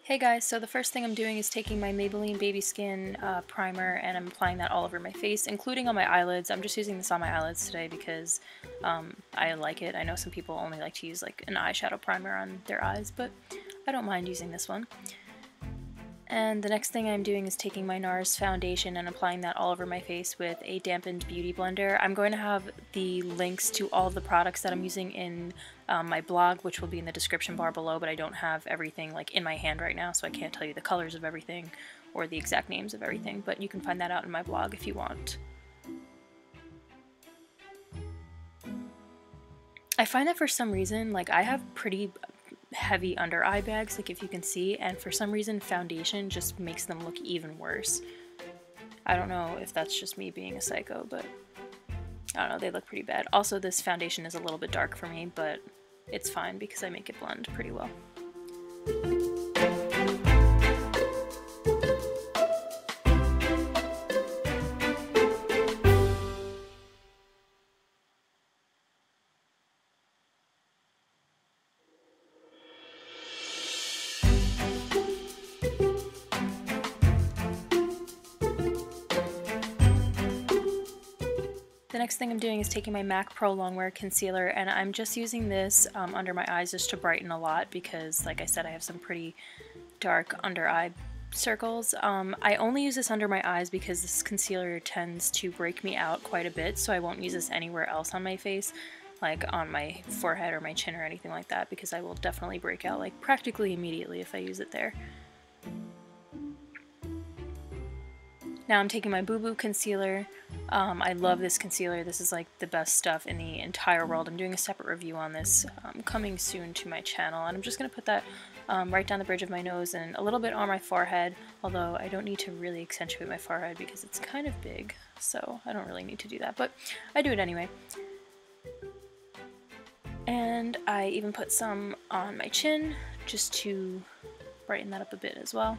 Hey guys, so the first thing I'm doing is taking my Maybelline Baby Skin primer and I'm applying that all over my face, including on my eyelids. I'm just using this on my eyelids today because I like it. I know some people only like to use like an eyeshadow primer on their eyes, but I don't mind using this one. And the next thing I'm doing is taking my NARS foundation and applying that all over my face with a dampened beauty blender. I'm going to have the links to all of the products that I'm using in my blog, which will be in the description bar below, but I don't have everything like in my hand right now, so I can't tell you the colors of everything or the exact names of everything, but you can find that out in my blog if you want. I find that for some reason, like I have pretty heavy under eye bags, like if you can see, and for some reason foundation just makes them look even worse. I don't know if that's just me being a psycho, but I don't know, they look pretty bad. Also, this foundation is a little bit dark for me, but it's fine because I make it blend pretty well. The next thing I'm doing is taking my MAC Pro Longwear Concealer, and I'm just using this under my eyes just to brighten a lot because, like I said, I have some pretty dark under eye circles. I only use this under my eyes because this concealer tends to break me out quite a bit, so I won't use this anywhere else on my face, like on my forehead or my chin or anything like that, because I will definitely break out like practically immediately if I use it there. Now I'm taking my Boo Boo concealer. I love this concealer. This is like the best stuff in the entire world. I'm doing a separate review on this coming soon to my channel, and I'm just going to put that right down the bridge of my nose and a little bit on my forehead, although I don't need to really accentuate my forehead because it's kind of big, so I don't really need to do that, but I do it anyway. And I even put some on my chin just to brighten that up a bit as well.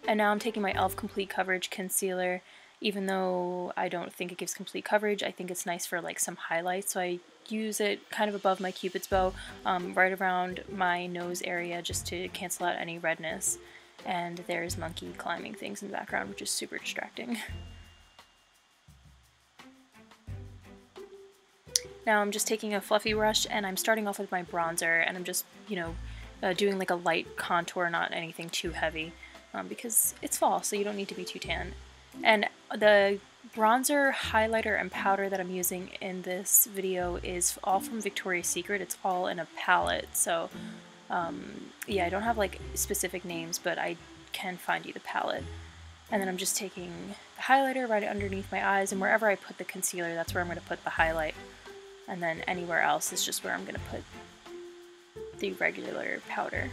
And now I'm taking my e.l.f. Complete Coverage Concealer. Even though I don't think it gives complete coverage, I think it's nice for like some highlights, so I use it kind of above my cupid's bow, right around my nose area just to cancel out any redness. And there's Monkey climbing things in the background, which is super distracting. Now I'm just taking a fluffy brush and I'm starting off with my bronzer, and I'm just, doing like a light contour, not anything too heavy. Because it's fall, so you don't need to be too tan. And the bronzer, highlighter, and powder that I'm using in this video is all from Victoria's Secret. It's all in a palette, so yeah, I don't have like specific names, but I can find you the palette. And then I'm just taking the highlighter right underneath my eyes, and wherever I put the concealer, that's where I'm going to put the highlight. And then anywhere else is just where I'm going to put the regular powder.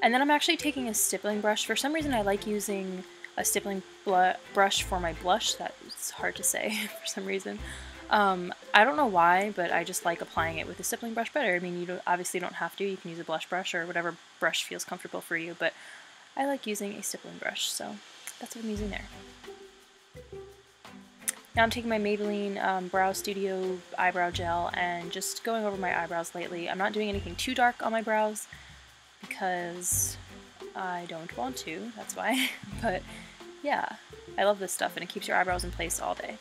And then I'm actually taking a stippling brush. For some reason I like using a stippling brush for my blush. That's hard to say for some reason. I don't know why, but I just like applying it with a stippling brush better. I mean, you obviously don't have to. You can use a blush brush or whatever brush feels comfortable for you, but I like using a stippling brush, so that's what I'm using there. Now I'm taking my Maybelline Brow Studio Eyebrow Gel and just going over my eyebrows lightly. I'm not doing anything too dark on my brows, because I don't want to, that's why. But yeah, I love this stuff and it keeps your eyebrows in place all day.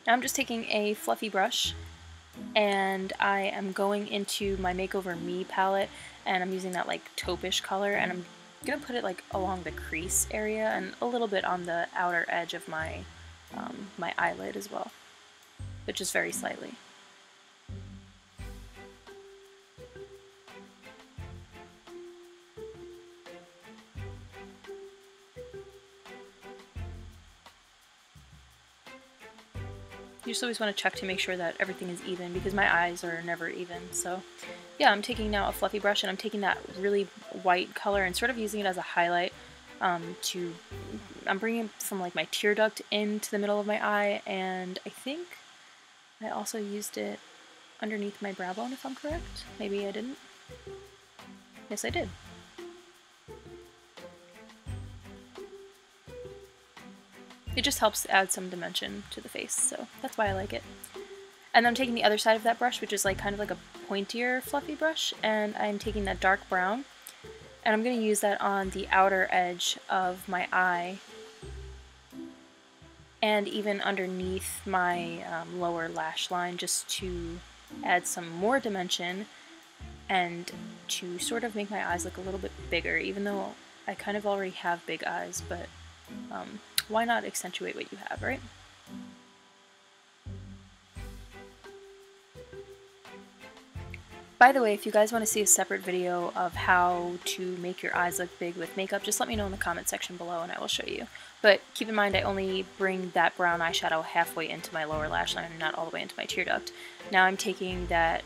Now I'm just taking a fluffy brush and I am going into my Makeover Me palette, and I'm using that like taupe-ish color, and I'm gonna put it like along the crease area and a little bit on the outer edge of my my eyelid as well, but just very slightly. You just always want to check to make sure that everything is even, because my eyes are never even. So yeah, I'm taking now a fluffy brush and I'm taking that really white color and sort of using it as a highlight. I'm bringing it from like my tear duct into the middle of my eye, and I think I also used it underneath my brow bone, if I'm correct. Maybe I didn't. Yes, I did. It just helps add some dimension to the face, so that's why I like it. And then I'm taking the other side of that brush, which is like kind of like a pointier fluffy brush, and I'm taking that dark brown, and I'm going to use that on the outer edge of my eye and even underneath my lower lash line, just to add some more dimension and to sort of make my eyes look a little bit bigger, even though I kind of already have big eyes, but why not accentuate what you have, right? By the way, if you guys want to see a separate video of how to make your eyes look big with makeup, just let me know in the comment section below and I will show you. But keep in mind I only bring that brown eyeshadow halfway into my lower lash line and not all the way into my tear duct. Now I'm taking that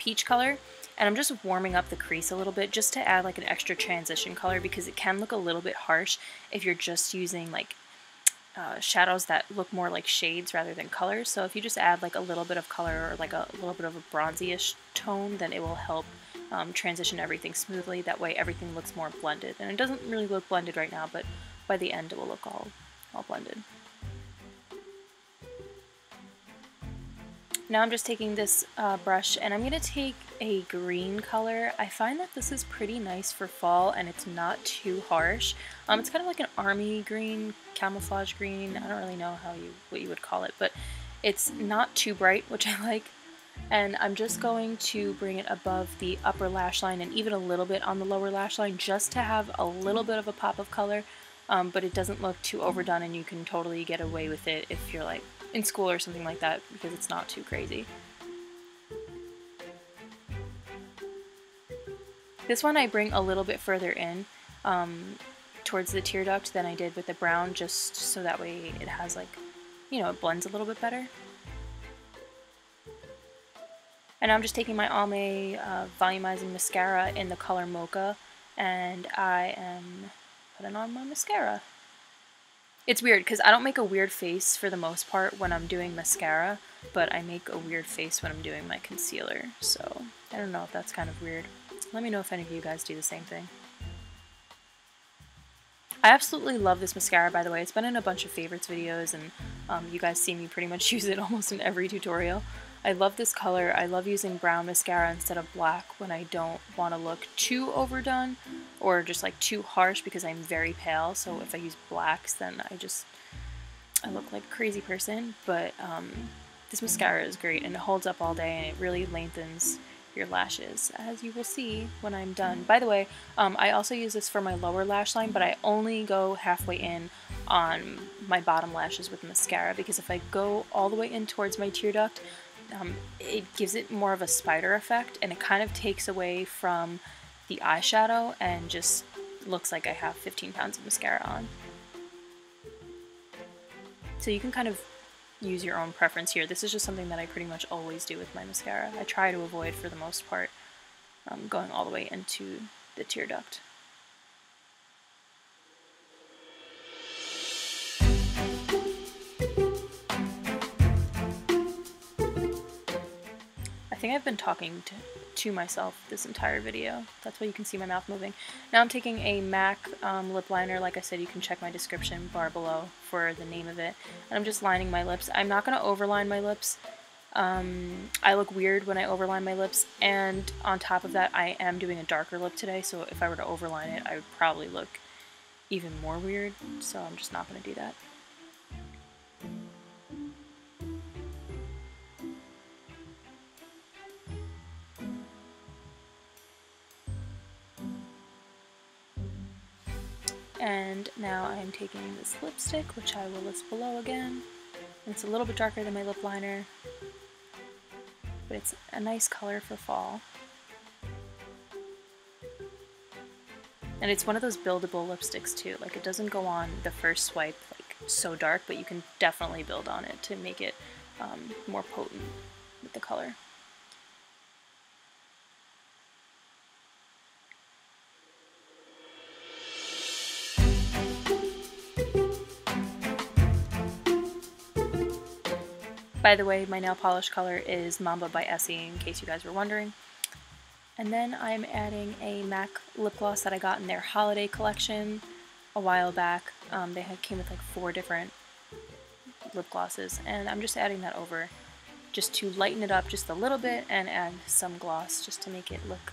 peach color and I'm just warming up the crease a little bit just to add like an extra transition color, because it can look a little bit harsh if you're just using like shadows that look more like shades rather than colors. So if you just add like a little bit of color or like a little bit of a bronzy-ish tone, then it will help transition everything smoothly. That way everything looks more blended. And it doesn't really look blended right now, but by the end it will look all blended. Now I'm just taking this brush and I'm going to take a green color. I find that this is pretty nice for fall and it's not too harsh. It's kind of like an army green, camouflage green. I don't really know what you would call it, but it's not too bright, which I like. And I'm just going to bring it above the upper lash line and even a little bit on the lower lash line, just to have a little bit of a pop of color, but it doesn't look too overdone and you can totally get away with it if you're like in school or something like that, because it's not too crazy. This one I bring a little bit further in towards the tear duct than I did with the brown, just so that way it has like, you know, it blends a little bit better. And I'm just taking my Almay volumizing mascara in the color Mocha, and I am putting on my mascara. It's weird because I don't make a weird face for the most part when I'm doing mascara, but I make a weird face when I'm doing my concealer, so I don't know if that's kind of weird. Let me know if any of you guys do the same thing. I absolutely love this mascara, by the way. It's been in a bunch of favorites videos, and you guys see me pretty much use it almost in every tutorial. I love this color. I love using brown mascara instead of black when I don't want to look too overdone or just like too harsh, because I'm very pale, so if I use blacks then I look like a crazy person. But this mascara is great and it holds up all day and it really lengthens your lashes, as you will see when I'm done. By the way, I also use this for my lower lash line, but I only go halfway in on my bottom lashes with mascara, because if I go all the way in towards my tear duct, it gives it more of a spider effect and it kind of takes away from the eyeshadow and just looks like I have 15 pounds of mascara on. So you can kind of use your own preference here. This is just something that I pretty much always do with my mascara. I try to avoid, for the most part, going all the way into the tear duct. I think I've been talking to myself this entire video. That's why you can see my mouth moving. Now I'm taking a MAC lip liner. Like I said, you can check my description bar below for the name of it. And I'm just lining my lips. I'm not going to overline my lips. I look weird when I overline my lips, and on top of that I am doing a darker lip today, so if I were to overline it I would probably look even more weird, so I'm just not going to do that. And now I'm taking this lipstick, which I will list below again. It's a little bit darker than my lip liner, but it's a nice color for fall. And it's one of those buildable lipsticks too, like it doesn't go on the first swipe like so dark, but you can definitely build on it to make it more potent with the color. By the way, my nail polish color is Mamba by Essie, in case you guys were wondering. And then I'm adding a MAC lip gloss that I got in their holiday collection a while back. They came with like 4 different lip glosses, and I'm just adding that over just to lighten it up just a little bit and add some gloss just to make it look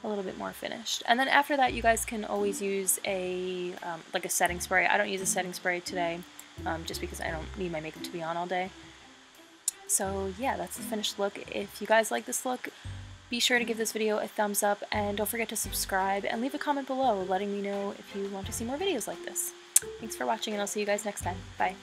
a little bit more finished. And then after that, you guys can always use a like a setting spray. I don't use a setting spray today just because I don't need my makeup to be on all day. So yeah, that's the finished look. If you guys like this look, be sure to give this video a thumbs up, and don't forget to subscribe and leave a comment below letting me know if you want to see more videos like this. Thanks for watching, and I'll see you guys next time. Bye.